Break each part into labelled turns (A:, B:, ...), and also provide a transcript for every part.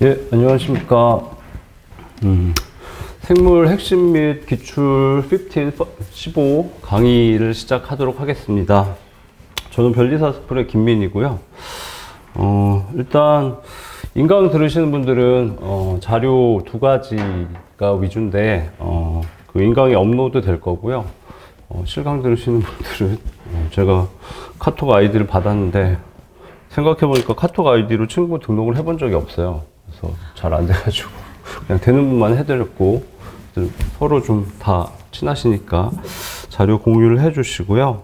A: 예, 안녕하십니까. 생물 핵심 및 기출 15 강의를 시작하도록 하겠습니다. 저는 변리사 스쿨의 김민이고요. 일단 인강 들으시는 분들은 자료 두 가지가 위주인데 그 인강이 업로드 될 거고요. 실강 들으시는 분들은 제가 카톡 아이디를 받았는데 생각해보니까 카톡 아이디로 친구 등록을 해본 적이 없어요. 그래서 잘 안 돼가지고 그냥 되는 분만 해드렸고, 서로 좀 다 친하시니까 자료 공유를 해주시고요.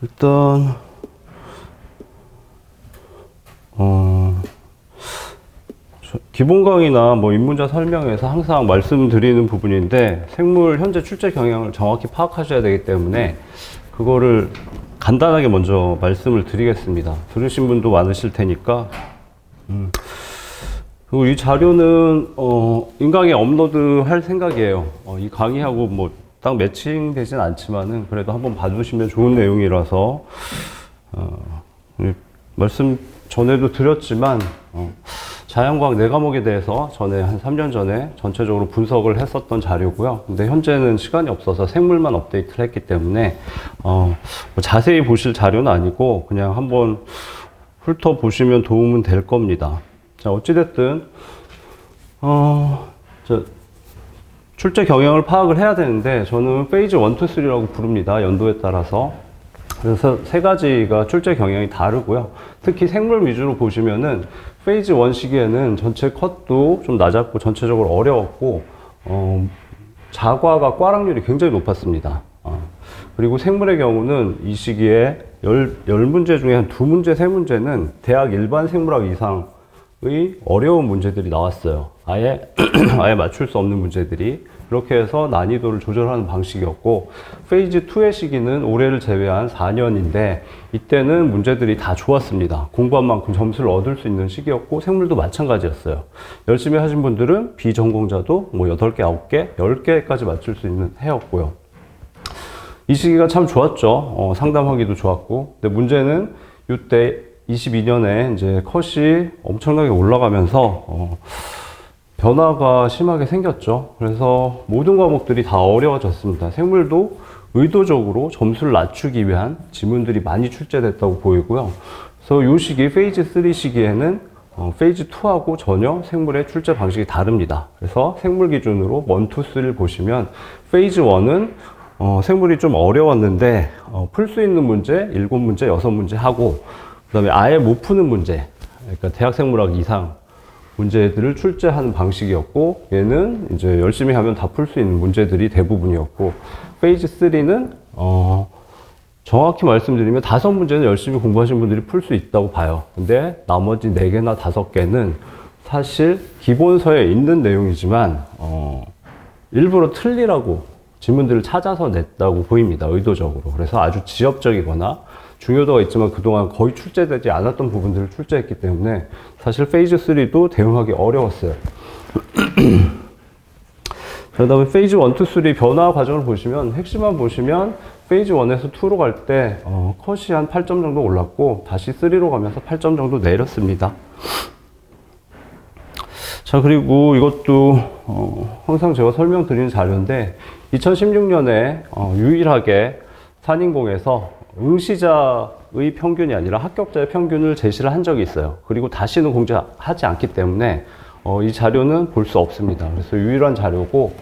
A: 일단 기본 강의나 뭐 입문자 설명에서 항상 말씀드리는 부분인데, 생물 현재 출제 경향을 정확히 파악하셔야 되기 때문에 그거를 간단하게 먼저 말씀을 드리겠습니다. 들으신 분도 많으실 테니까. 그리고 이 자료는 인강에 업로드 할 생각이에요. 이 강의하고 뭐 딱 매칭 되진 않지만은 그래도 한번 봐주시면 좋은 내용이라서 말씀 전에도 드렸지만 자연과학 4과목에 대해서 전에 한 3년 전에 전체적으로 분석을 했었던 자료고요. 근데 현재는 시간이 없어서 생물만 업데이트를 했기 때문에 뭐 자세히 보실 자료는 아니고 그냥 한번 훑어보시면 도움은 될 겁니다. 자, 어찌됐든 출제 경향을 파악을 해야 되는데, 저는 페이즈 1, 2, 3라고 부릅니다. 연도에 따라서. 그래서 세 가지가 출제 경향이 다르고요. 특히 생물 위주로 보시면은 페이즈 1 시기에는 전체 컷도 좀 낮았고 전체적으로 어려웠고 자과가 꽈락률이 굉장히 높았습니다. 그리고 생물의 경우는 이 시기에 10문제 중에 한 2문제, 3문제는 대학 일반 생물학 이상의 어려운 문제들이 나왔어요. 아예 맞출 수 없는 문제들이. 그렇게 해서 난이도를 조절하는 방식이었고, 페이즈 2의 시기는 올해를 제외한 4년인데 이때는 문제들이 다 좋았습니다. 공부한 만큼 점수를 얻을 수 있는 시기였고, 생물도 마찬가지였어요. 열심히 하신 분들은 비전공자도 뭐 8개, 9개, 10개까지 맞출 수 있는 해였고요. 이 시기가 참 좋았죠. 상담하기도 좋았고. 근데 문제는 이때 22년에 이제 컷이 엄청나게 올라가면서 변화가 심하게 생겼죠. 그래서 모든 과목들이 다 어려워졌습니다. 생물도 의도적으로 점수를 낮추기 위한 지문들이 많이 출제됐다고 보이고요. 그래서 이 시기, 페이즈 3 시기에는 페이즈 2하고 전혀 생물의 출제 방식이 다릅니다. 그래서 생물 기준으로 1, 2, 3를 보시면, 페이즈 1은 생물이 좀 어려웠는데 풀 수 있는 문제 7문제, 6문제 하고, 그 다음에 아예 못 푸는 문제, 그러니까 대학 생물학 이상 문제들을 출제하는 방식이었고, 얘는 이제 열심히 하면 다 풀 수 있는 문제들이 대부분이었고, 페이즈 3는 정확히 말씀드리면 5문제는 열심히 공부하신 분들이 풀 수 있다고 봐요. 근데 나머지 4개나 5개는 사실 기본서에 있는 내용이지만 일부러 틀리라고 지문들을 찾아서 냈다고 보입니다. 의도적으로. 그래서 아주 지엽적이거나 중요도가 있지만 그동안 거의 출제되지 않았던 부분들을 출제했기 때문에 사실 페이즈 3도 대응하기 어려웠어요. 그 다음에 페이즈 1, 2, 3 변화 과정을 보시면, 핵심만 보시면 페이즈 1에서 2로 갈 때 컷이 한 8점 정도 올랐고, 다시 3로 가면서 8점 정도 내렸습니다. 자, 그리고 이것도 항상 제가 설명드리는 자료인데, 2016년에 유일하게 산인공에서 응시자의 평균이 아니라 합격자의 평균을 제시를 한 적이 있어요. 그리고 다시는 공개하지 않기 때문에 이 자료는 볼 수 없습니다. 그래서 유일한 자료고,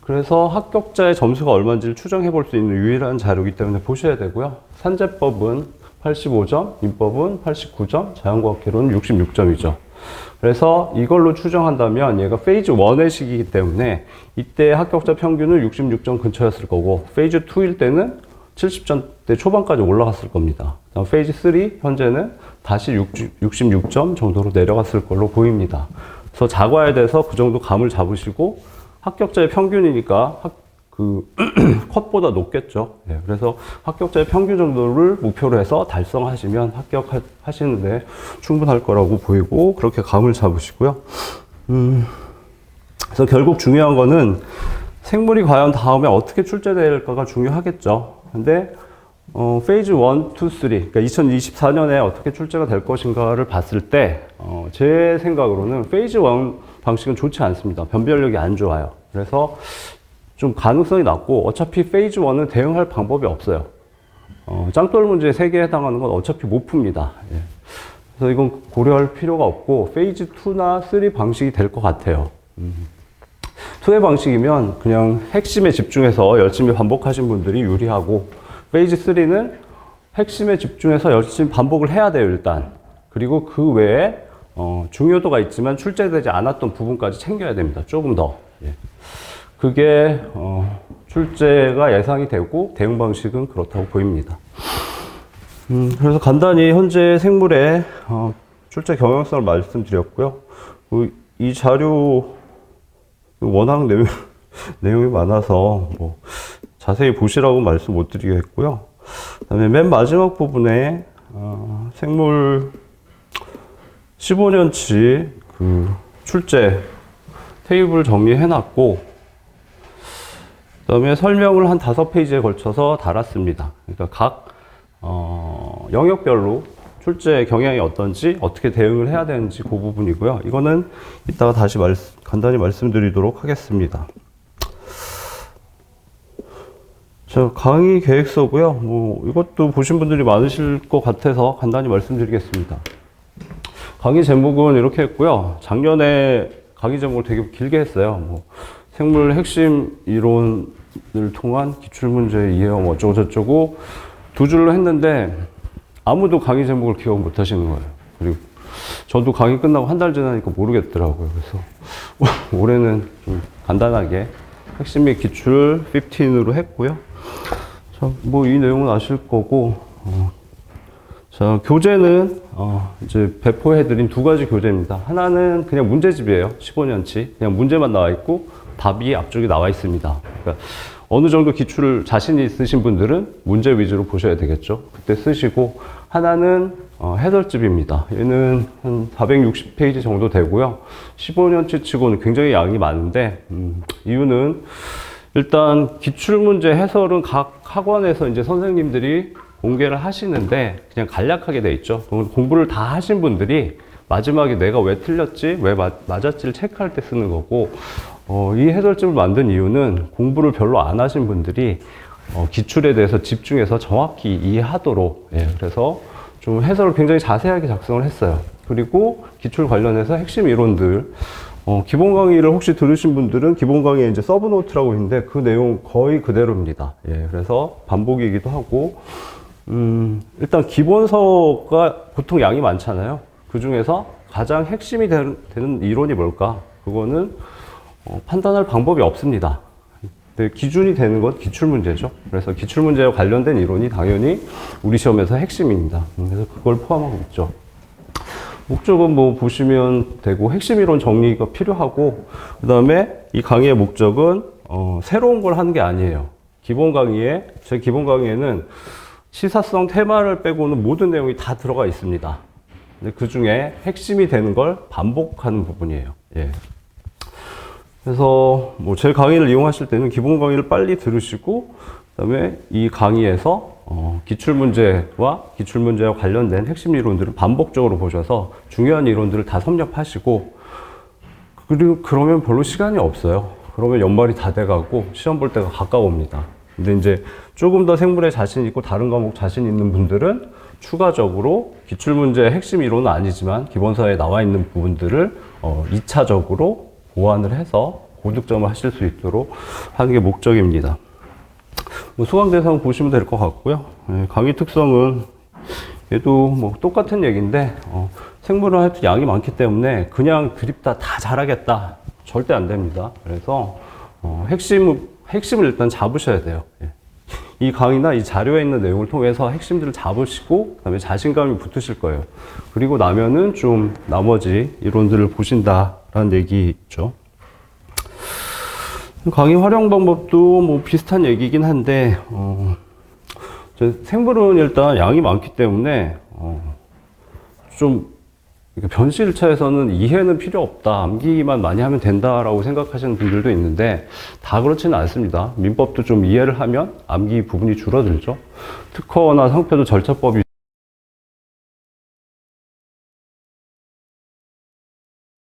A: 그래서 합격자의 점수가 얼마인지를 추정해 볼 수 있는 유일한 자료이기 때문에 보셔야 되고요. 산재법은 85점, 민법은 89점, 자연과학회로는 66점이죠. 그래서 이걸로 추정한다면 얘가 페이즈 1의 시기이기 때문에 이때 합격자 평균은 66점 근처였을 거고, 페이즈 2일 때는 70점대 초반까지 올라갔을 겁니다. 다음 페이지 3 현재는 다시 66점 정도로 내려갔을 걸로 보입니다. 그래서 자과에 대해서 그 정도 감을 잡으시고, 합격자의 평균이니까 컷보다 높겠죠. 네, 그래서 합격자의 평균 정도를 목표로 해서 달성하시면 합격하시는데 충분할 거라고 보이고, 그렇게 감을 잡으시고요. 그래서 결국 중요한 거는 생물이 과연 다음에 어떻게 출제될까가 중요하겠죠. 근데 페이즈 1, 2, 3, 그러니까 2024년에 어떻게 출제가 될 것인가를 봤을 때, 제 생각으로는 페이즈 1 방식은 좋지 않습니다. 변별력이 안 좋아요. 그래서 좀 가능성이 낮고, 어차피 페이즈 1은 대응할 방법이 없어요. 짱돌 문제 3개에 해당하는 건 어차피 못 풉니다. 예. 그래서 이건 고려할 필요가 없고, 페이즈 2나 3 방식이 될 것 같아요. 2의 방식이면 그냥 핵심에 집중해서 열심히 반복하신 분들이 유리하고, 페이지 3는 핵심에 집중해서 열심히 반복을 해야 돼요, 일단. 그리고 그 외에 중요도가 있지만 출제되지 않았던 부분까지 챙겨야 됩니다. 조금 더. 예. 그게 출제가 예상이 되고 대응 방식은 그렇다고 보입니다. 그래서 간단히 현재 생물의 출제 경향성을 말씀드렸고요. 이 자료 워낙 내용이 많아서 뭐 자세히 보시라고 말씀 못 드리겠고요. 그다음에 맨 마지막 부분에 생물 15년치 그 출제 테이블 정리해 놨고, 그다음에 설명을 한 5페이지에 걸쳐서 달았습니다. 그러니까 각 영역별로 출제 경향이 어떤지, 어떻게 대응을 해야 되는지 그 부분이고요. 이거는 이따가 다시 간단히 말씀드리도록 하겠습니다. 자, 강의 계획서고요. 뭐 이것도 보신 분들이 많으실 것 같아서 간단히 말씀드리겠습니다. 강의 제목은 이렇게 했고요. 작년에 강의 제목을 되게 길게 했어요. 뭐 생물 핵심 이론을 통한 기출문제 이해와 뭐 어쩌고저쩌고 2줄로 했는데 아무도 강의 제목을 기억 못 하시는 거예요. 그리고 저도 강의 끝나고 한 달 지나니까 모르겠더라고요. 그래서 올해는 좀 간단하게 핵심 및 기출 15으로 했고요. 자, 뭐 이 내용은 아실 거고, 자, 교재는 이제 배포해드린 2가지 교재입니다. 하나는 그냥 문제집이에요. 15년치. 그냥 문제만 나와 있고 답이 앞쪽에 나와 있습니다. 그러니까 어느 정도 기출을 자신이 있으신 분들은 문제 위주로 보셔야 되겠죠. 그때 쓰시고, 하나는 해설집입니다. 얘는 한 460페이지 정도 되고요. 15년치 치고는 굉장히 양이 많은데, 이유는 일단 기출문제 해설은 각 학원에서 이제 선생님들이 공개를 하시는데 그냥 간략하게 돼 있죠. 공부를 다 하신 분들이 마지막에 내가 왜 틀렸지, 왜 맞았지를 체크할 때 쓰는 거고, 이 해설집을 만든 이유는 공부를 별로 안 하신 분들이 기출에 대해서 집중해서 정확히 이해하도록, 예, 그래서 좀 해설을 굉장히 자세하게 작성을 했어요. 그리고 기출 관련해서 핵심 이론들, 기본 강의를 혹시 들으신 분들은 기본 강의에 이제 서브 노트라고 있는데 그 내용 거의 그대로입니다. 예, 그래서 반복이기도 하고, 일단 기본서가 보통 양이 많잖아요. 그 중에서 가장 핵심이 되는 이론이 뭘까? 그거는 판단할 방법이 없습니다. 근데 기준이 되는 건 기출문제죠. 그래서 기출문제와 관련된 이론이 당연히 우리 시험에서 핵심입니다. 그래서 그걸 포함하고 있죠. 목적은 뭐 보시면 되고, 핵심 이론 정리가 필요하고, 그 다음에 이 강의의 목적은 새로운 걸 하는 게 아니에요. 제 기본 강의에는 시사성 테마를 빼고는 모든 내용이 다 들어가 있습니다. 근데 그 중에 핵심이 되는 걸 반복하는 부분이에요. 예. 그래서 뭐 제 강의를 이용하실 때는 기본 강의를 빨리 들으시고, 그다음에 이 강의에서 기출문제와 관련된 핵심 이론들을 반복적으로 보셔서 중요한 이론들을 다 섭렵하시고, 그리고 그러면 별로 시간이 없어요. 그러면 연말이 다 돼가고 시험 볼 때가 가까웁니다. 근데 이제 조금 더 생물에 자신 있고 다른 과목 자신 있는 분들은 추가적으로 기출문제 핵심 이론은 아니지만 기본서에 나와 있는 부분들을 2차적으로 보완을 해서 고득점을 하실 수 있도록 하는 게 목적입니다. 뭐 수강 대상 보시면 될 것 같고요. 예, 강의 특성은 얘도 뭐 똑같은 얘기인데, 생물은 하여튼 양이 많기 때문에 그냥 드립다 다 잘하겠다 절대 안 됩니다. 그래서 핵심을 일단 잡으셔야 돼요. 예. 이 강의나 이 자료에 있는 내용을 통해서 핵심들을 잡으시고 그다음에 자신감이 붙으실 거예요. 그리고 나면은 좀 나머지 이론들을 보신다라는 얘기죠. 강의 활용 방법도 뭐 비슷한 얘기긴 한데, 생물은 일단 양이 많기 때문에 좀 그러니까 변시 1차에서는 이해는 필요 없다, 암기만 많이 하면 된다라고 생각하시는 분들도 있는데 다 그렇지는 않습니다. 민법도 좀 이해를 하면 암기 부분이 줄어들죠. 특허나 상표도 절차법이